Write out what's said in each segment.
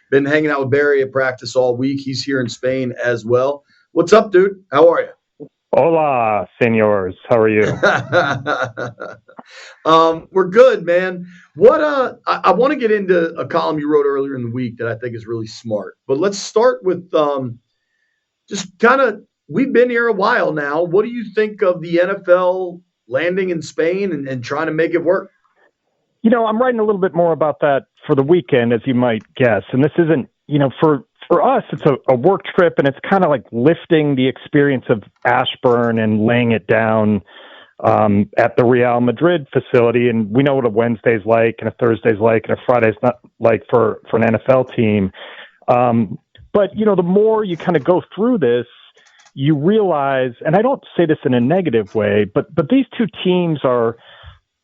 Been hanging out with Barry at practice all week. He's here in Spain as well. What's up, dude? How are you? Hola, senors. How are you? We're good, man. I want to get into a column you wrote earlier in the week that I think is really smart. But let's start with just kind of we've been here a while now. What do you think of the NFL landing in Spain and trying to make it work? I'm writing a little bit more about that for the weekend, as you might guess. And this isn't, for us, it's a work trip, and it's kind of like lifting the experience of Ashburn and laying it down at the Real Madrid facility. And we know what a Wednesday's like, and a Thursday's like, and a Friday's not like for an NFL team. But the more you kind of go through this, you realize, and I don't say this in a negative way, but these two teams are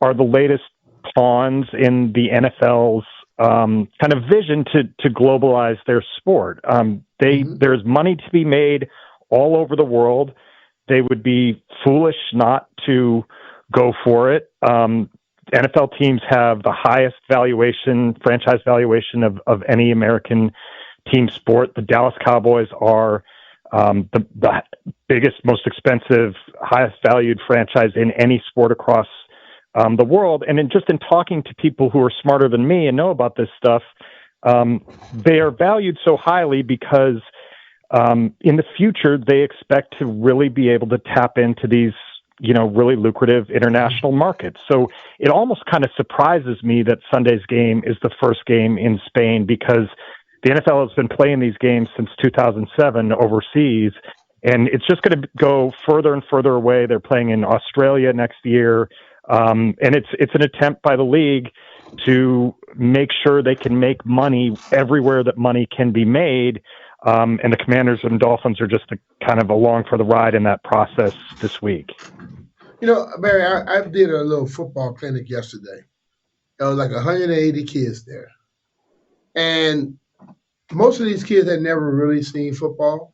the latest pawns in the NFL's kind of vision to globalize their sport. There's money to be made all over the world. They would be foolish not to go for it. NFL teams have the highest franchise valuation of any American team sport. The Dallas Cowboys are the biggest, most expensive, highest valued franchise in any sport across the world. And in talking to people who are smarter than me and know about this stuff, they are valued so highly because in the future, they expect to really be able to tap into these, really lucrative international markets. So it almost kind of surprises me that Sunday's game is the first game in Spain, because the NFL has been playing these games since 2007 overseas, and it's just going to go further and further away. They're playing in Australia next year. And it's an attempt by the league to make sure they can make money everywhere that money can be made. And the Commanders and Dolphins are just kind of along for the ride in that process this week. Barry, I did a little football clinic yesterday. There was like 180 kids there. And most of these kids had never really seen football.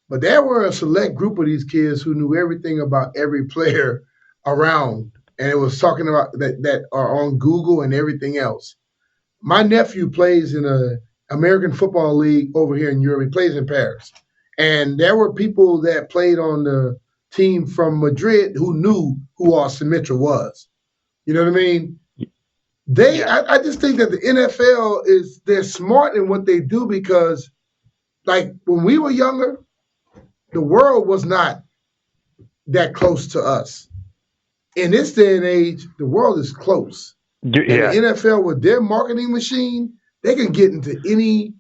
But there were a select group of these kids who knew everything about every player around, and it was talking about that are on Google and everything else. My nephew plays in a American Football League over here in Europe. He plays in Paris, and there were people that played on the team from Madrid who knew who Austin Mitchell was. You know what I mean? I just think that the NFL they're smart in what they do, because, like, when we were younger, the world was not that close to us. In this day and age, the world is close. Yeah. And the NFL, with their marketing machine, they can get into any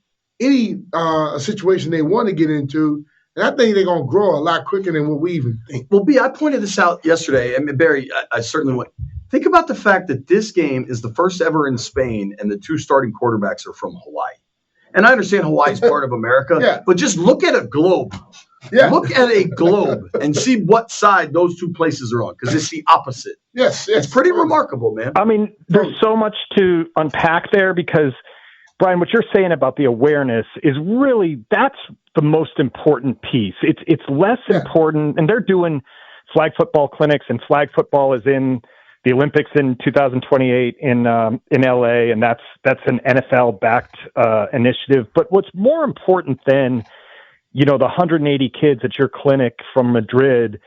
situation they want to get into. And I think they're going to grow a lot quicker than what we even think. Well, B, I pointed this out yesterday. I mean, Barry, I certainly want. Think about the fact that this game is the first ever in Spain, and the two starting quarterbacks are from Hawaii. And I understand Hawaii is part of America, but just look at a globe. Yeah. Look at a globe and see what side those two places are on, because it's the opposite. Yes. It's pretty remarkable, man. I mean, there's so much to unpack there, because, Brian, what you're saying about the awareness is really, that's the most important piece. It's less important, and they're doing flag football clinics, and flag football is in the Olympics in 2028 in LA, and that's an NFL-backed initiative. But what's more important than the 180 kids at your clinic from Madrid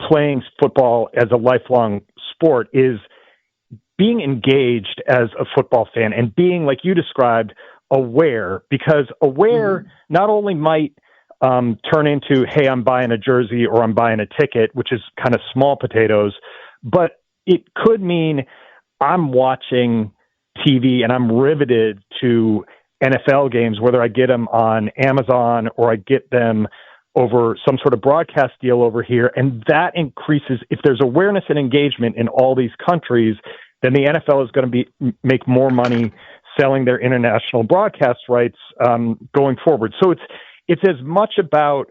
playing football as a lifelong sport is being engaged as a football fan and being, like you described, aware, because aware not only might turn into, hey, I'm buying a jersey or I'm buying a ticket, which is kind of small potatoes, but it could mean I'm watching TV and I'm riveted to NFL games, whether I get them on Amazon or I get them over some sort of broadcast deal over here. And that increases, if there's awareness and engagement in all these countries, then the NFL is going to make more money selling their international broadcast rights going forward. So it's as much about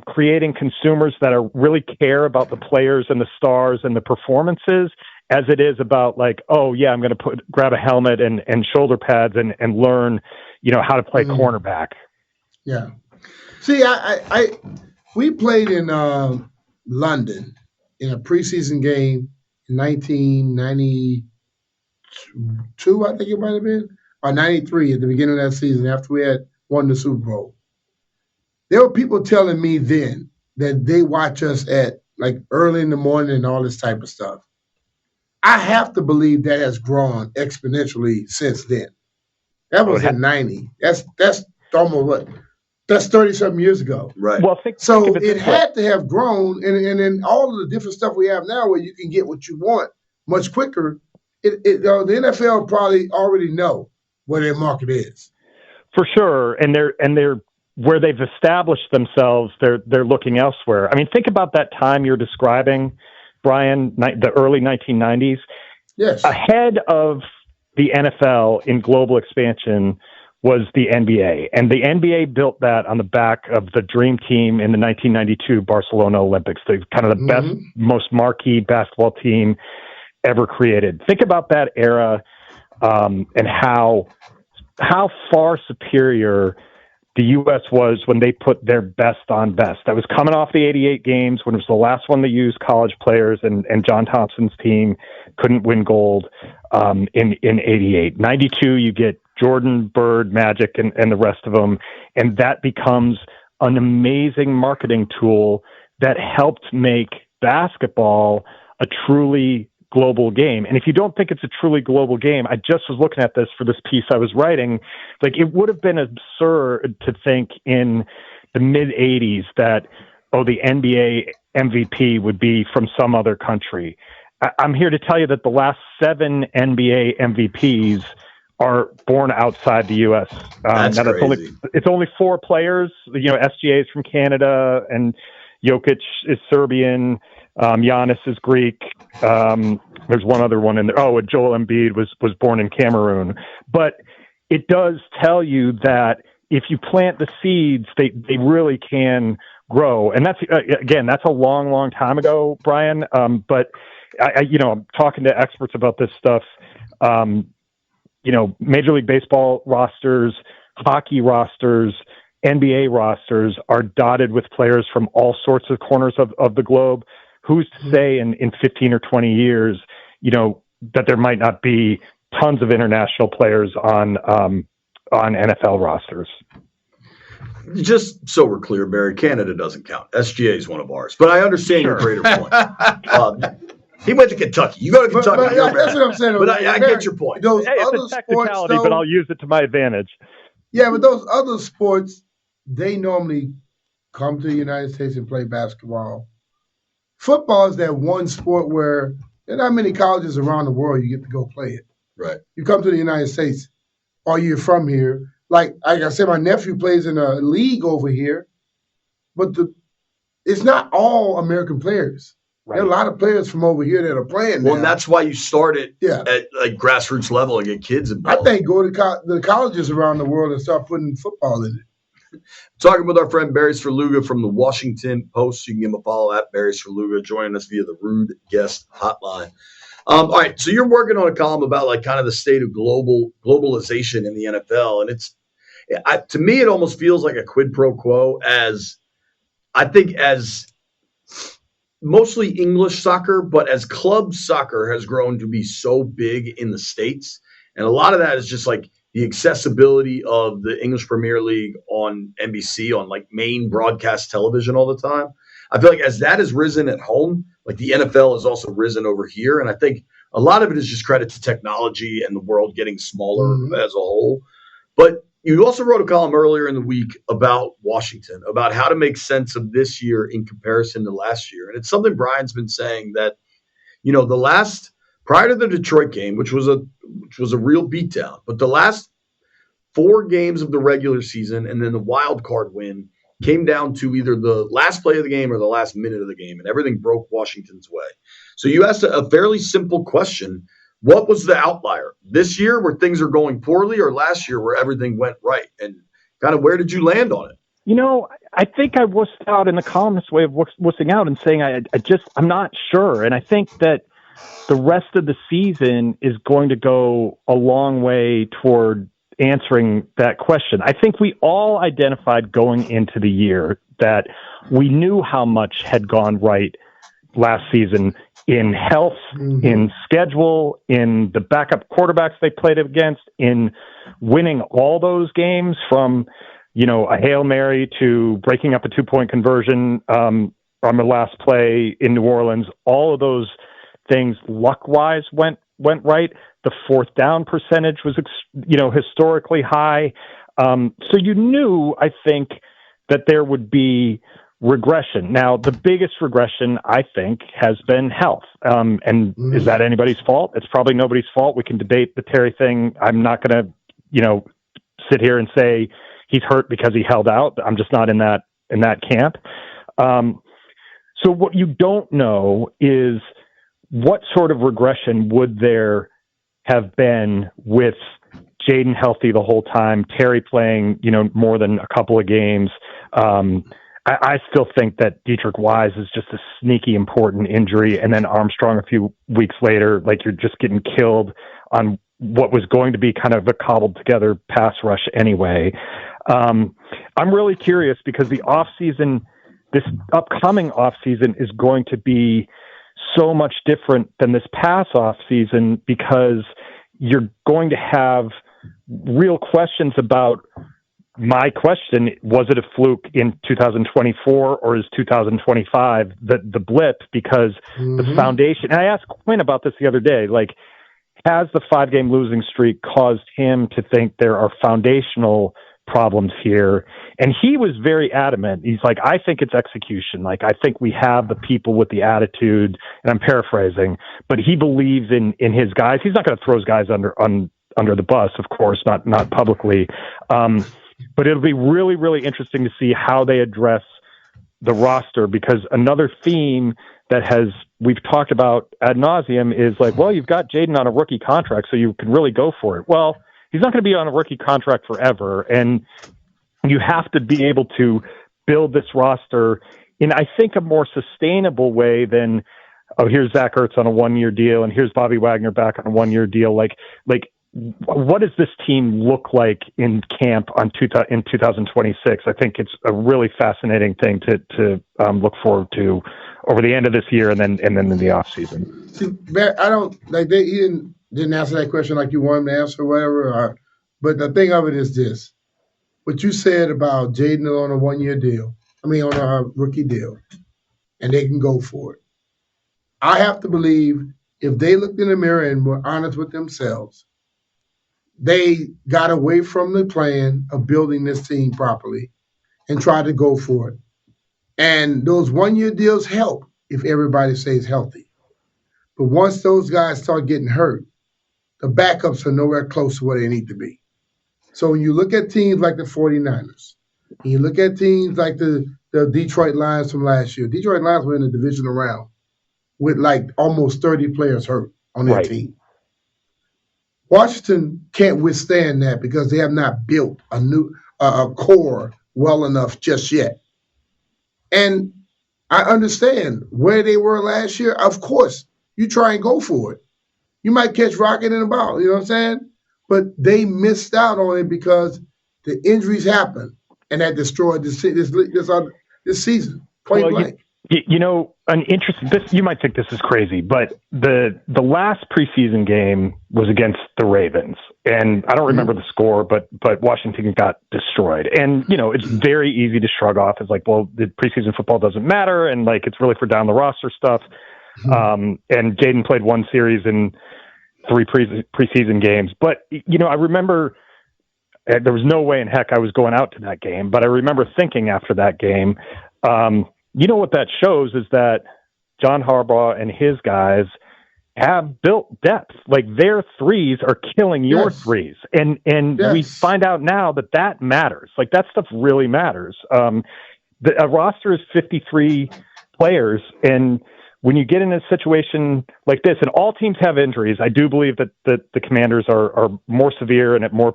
creating consumers that really care about the players and the stars and the performances as it is about, like, oh yeah, I'm going to grab a helmet and shoulder pads and learn, how to play cornerback. Yeah. See, we played in London in a preseason game in 1992, I think it might have been. or 93 at the beginning of that season after we had won the Super Bowl. There were people telling me then that they watch us at like early in the morning and all this type of stuff. I have to believe that has grown exponentially since then. That was in 90. That's almost what? That's 30-something years ago. Right. Well, so it had to have grown, and then all of the different stuff we have now where you can get what you want much quicker, the NFL probably already know where their market is. For sure. And they're where they've established themselves, they're looking elsewhere. I mean, think about that time you're describing, Brian, the early 1990s. Yes. Ahead of the NFL in global expansion was the NBA. And the NBA built that on the back of the dream team in the 1992 Barcelona Olympics, the kind of the best, most marquee basketball team ever created. Think about that era and how far superior the U.S. was when they put their best on best. That was coming off the 88 games when it was the last one to use college players, and John Thompson's team couldn't win gold in 88. 92, you get Jordan, Bird, Magic, and the rest of them, and that becomes an amazing marketing tool that helped make basketball a truly global game. And if you don't think it's a truly global game, I just was looking at this for this piece I was writing, like it would have been absurd to think in the mid 80s that, the NBA MVP would be from some other country. I'm here to tell you that the last 7 NBA MVPs are born outside the U.S. That's crazy. It's only 4 players. SGA is from Canada, and Jokic is Serbian. Giannis is Greek. There's one other one in there. Oh, and Joel Embiid was born in Cameroon. But it does tell you that if you plant the seeds, they really can grow. And that's that's a long, long time ago, Brian. But I'm talking to experts about this stuff. Major League Baseball rosters, hockey rosters, NBA rosters are dotted with players from all sorts of corners of the globe. Who's to say in 15 or 20 years, that there might not be tons of international players on NFL rosters? Just so we're clear, Barry, Canada doesn't count. SGA is one of ours. But I understand your greater point. He went to Kentucky. You go to Kentucky. That's what I'm saying. But I get your point. Those it's other a technicality, sports, but I'll use it to my advantage. Yeah, but those other sports, they normally come to the United States and play basketball. Football is that one sport where there are not many colleges around the world you get to go play it. Right. You come to the United States, or you're from here. Like I said, my nephew plays in a league over here, but it's not all American players. Right. There are a lot of players from over here that are playing now. Well, and that's why you start it at like grassroots level and get kids involved. I think go to the colleges around the world and start putting football in it. Talking with our friend Barry Svrluga from the Washington Post. You can give him a follow at Barry Svrluga, joining us via the Rude Guest Hotline. All right, so you're working on a column about like kind of the state of globalization in the NFL, and to me it almost feels like a quid pro quo as mostly English soccer, but as club soccer has grown to be so big in the States, and a lot of that is just like the accessibility of the English Premier League on NBC, on like main broadcast television all the time. I feel like as that has risen at home, like the NFL has also risen over here. And I think a lot of it is just credit to technology and the world getting smaller as a whole. But you also wrote a column earlier in the week about Washington, about how to make sense of this year in comparison to last year. And it's something Brian's been saying that, prior to the Detroit game, which was a real beatdown, but the last 4 games of the regular season and then the wild card win came down to either the last play of the game or the last minute of the game, and everything broke Washington's way. So you asked a fairly simple question. What was the outlier? This year where things are going poorly, or last year where everything went right? And kind of where did you land on it? I think I wussed out in the columnist way of wussing out and saying I'm not sure. And I think that the rest of the season is going to go a long way toward answering that question. I think we all identified going into the year that we knew how much had gone right last season in health, in schedule, in the backup quarterbacks they played against, in winning all those games from, a Hail Mary to breaking up a 2-point conversion on the last play in New Orleans. All of those things luck-wise went right. The fourth down percentage was, historically high. So you knew, I think, that there would be regression. Now, the biggest regression, I think, has been health. And is that anybody's fault? It's probably nobody's fault. We can debate the Terry thing. I'm not going to, sit here and say he's hurt because he held out. I'm just not in that camp. So what you don't know is what sort of regression would there have been with Jaden healthy the whole time, Terry playing, more than a couple of games. I still think that Dietrich Wise is just a sneaky important injury. And then Armstrong a few weeks later, like you're just getting killed on what was going to be kind of a cobbled together pass rush anyway. I'm really curious because the offseason, this upcoming offseason is going to be so much different than this past offseason because you're going to have real questions about. My question, was it a fluke in 2024 or is 2025 the blip? Because the foundation, and I asked Quinn about this the other day, like, has the 5-game losing streak caused him to think there are foundational problems here? And he was very adamant. He's like, I think it's execution. Like, I think we have the people with the attitude, and I'm paraphrasing, but he believes in his guys. He's not going to throw his guys under the bus, of course, not publicly. But it'll be really, really interesting to see how they address the roster, because another theme that we've talked about ad nauseum is like, well, you've got Jaden on a rookie contract, so you can really go for it. Well, he's not going to be on a rookie contract forever, and you have to be able to build this roster in, I think, a more sustainable way than, oh, here's Zach Ertz on a 1-year deal, and here's Bobby Wagner back on a 1-year deal. Like. What does this team look like in camp in 2026? I think it's a really fascinating thing to look forward to over the end of this year and then in the off season. See, I don't like he didn't answer that question like you wanted him to answer or whatever. But the thing of it is this: what you said about Jaden on a 1-year deal, on a rookie deal, and they can go for it. I have to believe if they looked in the mirror and were honest with themselves. They got away from the plan of building this team properly and tried to go for it. And those 1-year deals help if everybody stays healthy. But once those guys start getting hurt, the backups are nowhere close to where they need to be. So when you look at teams like the 49ers, and you look at teams like the Detroit Lions from last year, Detroit Lions were in the divisional round with like almost 30 players hurt on their team. Washington can't withstand that because they have not built a core well enough just yet. And I understand where they were last year. Of course, you try and go for it. You might catch rocket in the ball, you know what I'm saying? But they missed out on it because the injuries happened, and that destroyed this season. Point blank. An interesting. You might think this is crazy, but the last preseason game was against the Ravens, and I don't remember the score, but Washington got destroyed. And it's very easy to shrug off as like, well, the preseason football doesn't matter, and like it's really for down the roster stuff. And Jaden played one series in 3 preseason games, but I remember there was no way in heck I was going out to that game, but I remember thinking after that game. What that shows is that John Harbaugh and his guys have built depth. Like their threes are killing your threes. And we find out now that matters. Like that stuff really matters. A roster is 53 players. And when you get in a situation like this, and all teams have injuries, I do believe that the Commanders are more severe and at more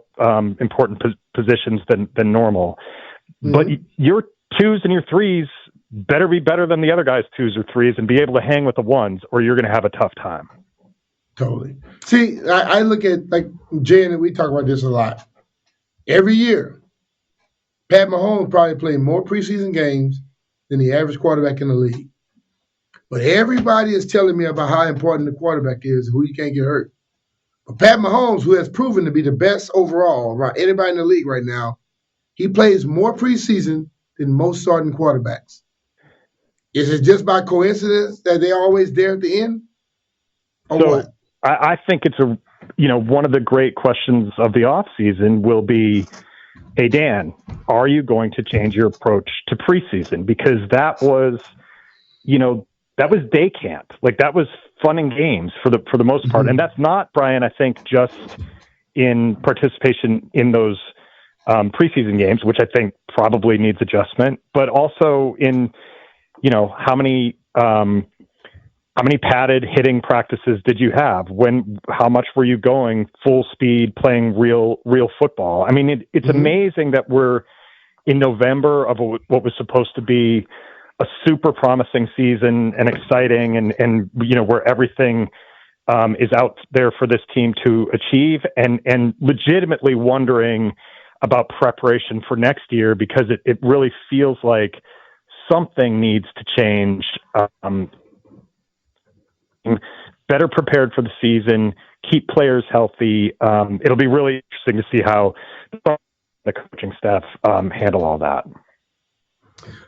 important positions than normal. But your 2s and your 3s better be better than the other guy's 2s or 3s and be able to hang with the 1s, or you're going to have a tough time. Totally. See, I look at, like, Jay and we talk about this a lot. Every year, Pat Mahomes probably played more preseason games than the average quarterback in the league. But everybody is telling me about how important the quarterback is and who you can't get hurt. But Pat Mahomes, who has proven to be the best overall around anybody in the league right now, he plays more preseason than most starting quarterbacks. Is it just by coincidence that they're always there at the end? Or so what? I think it's one of the great questions of the offseason will be, hey, Dan, are you going to change your approach to preseason? Because that was day camp. Like, that was fun and games for the most part. And that's not, Brian, I think, just in participation in those preseason games, which I think probably needs adjustment, but also in, how many padded hitting practices did you have? How much were you going full speed playing real football? I mean, it's amazing that we're in November of what was supposed to be a super promising season and exciting and where everything is out there for this team to achieve and legitimately wondering about preparation for next year, because it really feels like something needs to change. Better prepared for the season, keep players healthy. It'll be really interesting to see how the coaching staff handle all that.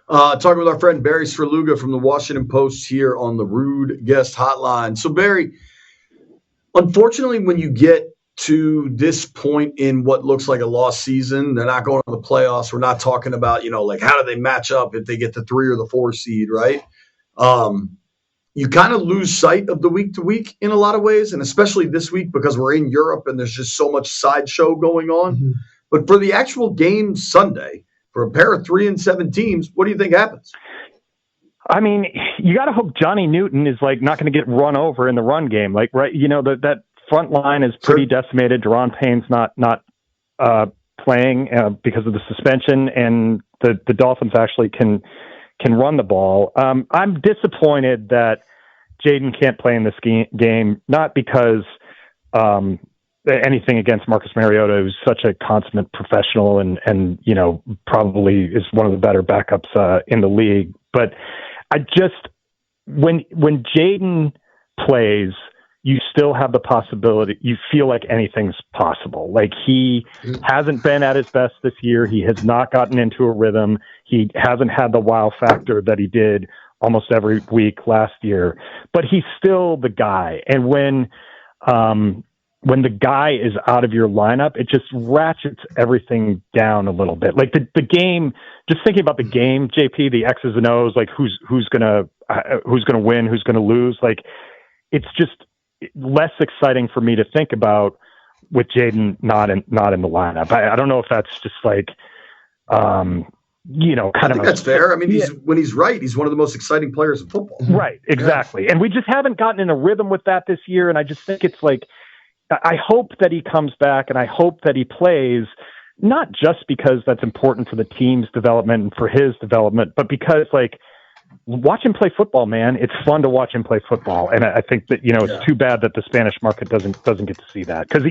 Talking with our friend Barry Svrluga from the Washington Post here on the Rude Guest Hotline. So, Barry, unfortunately, when you get to this point in what looks like a lost season, they're not going to the playoffs. We're not talking about, how do they match up if they get the 3 or the 4 seed, right? You kind of lose sight of the week to week in a lot of ways, and especially this week because we're in Europe and there's just so much sideshow going on. Mm-hmm. But for the actual game Sunday, for a pair of 3-7 teams, what do you think happens? I mean, you got to hope Johnny Newton is not going to get run over in the run game. That front line is pretty decimated. Deron Payne's not playing because of the suspension, and the Dolphins actually can run the ball. I'm disappointed that Jaden can't play in this game, not because anything against Marcus Mariota, who's such a consummate professional and probably is one of the better backups in the league. But I just, when Jaden plays, you still have the possibility. You feel like anything's possible. Like, he hasn't been at his best this year. He has not gotten into a rhythm. He hasn't had the wow factor that he did almost every week last year, but he's still the guy. And when the guy is out of your lineup, it just ratchets everything down a little bit. Like the game, just thinking about the game, JP, the X's and O's, like who's gonna win, who's gonna lose. Like, it's just less exciting for me to think about with Jaden not in the lineup. I don't know if that's just kind of that's fair. I mean, when he's right, he's one of the most exciting players in football. Right, exactly. Yeah. And we just haven't gotten in a rhythm with that this year. And I just think it's I hope that he comes back and I hope that he plays, not just because that's important for the team's development and for his development, but because watch him play football, man. It's fun to watch him play football. And I think that, it's too bad that the Spanish market doesn't get to see that. Because,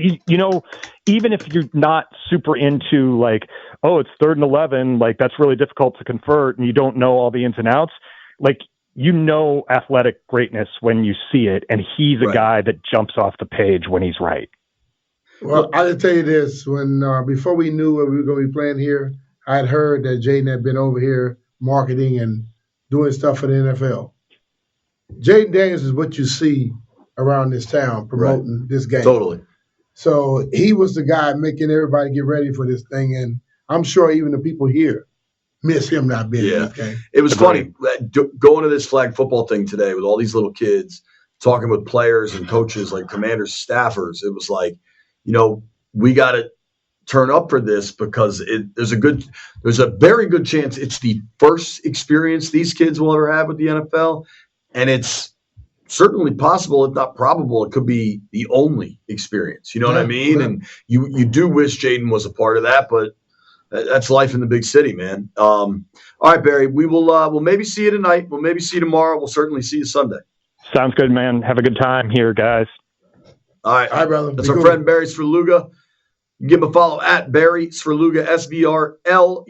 even if you're not super into it's 3rd and 11, that's really difficult to convert and you don't know all the ins and outs, athletic greatness when you see it. And he's a guy that jumps off the page when he's right. Well, I'll tell you this. When before we knew what we were going to be playing here, I had heard that Jaden had been over here marketing and doing stuff for the NFL. Jaden Daniels is what you see around this town promoting this game. Totally. So he was the guy making everybody get ready for this thing, and I'm sure even the people here miss him not being in this game. It was funny going to this flag football thing today with all these little kids, talking with players and coaches, commanders, staffers. It was we got to turn up for this because there's a very good chance it's the first experience these kids will ever have with the NFL, and it's certainly possible, if not probable, it could be the only experience. You know what I mean? Yeah. And you do wish Jaden was a part of that, but that's life in the big city, man. All right, Barry, we'll maybe see you tonight. We'll maybe see you tomorrow. We'll certainly see you Sunday. Sounds good, man. Have a good time here, guys. All right. Hi, brother. That's our friend Barry Svrluga. Give him a follow at Barry Svrluga, Svrluga.